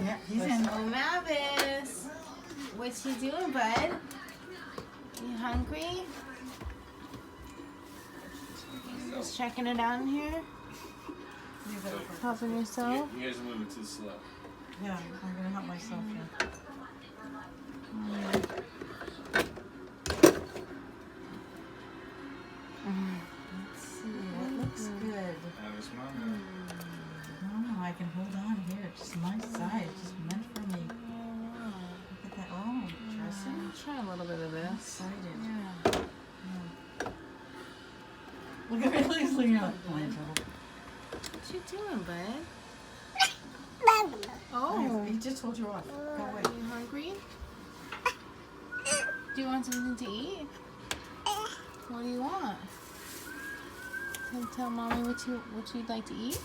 Yeah, he's in. Oh, Mavis. What you doing, bud? You hungry? Just checking it out in here? Helping yourself? You guys are moving too slow. Yeah, I'm gonna help myself here. Let's see, what looks good? That is mine. Oh, I can hold on here. It's just my size, just meant for me. Look at that. Oh, dressing. Try a little bit of this. Excited. Yeah. Look at me, he's looking at playing trouble. What you doing, bud? Oh. He just told you off. Go away. Are you hungry? Do you want something to eat? What do you want? Tell mommy what you'd like to eat.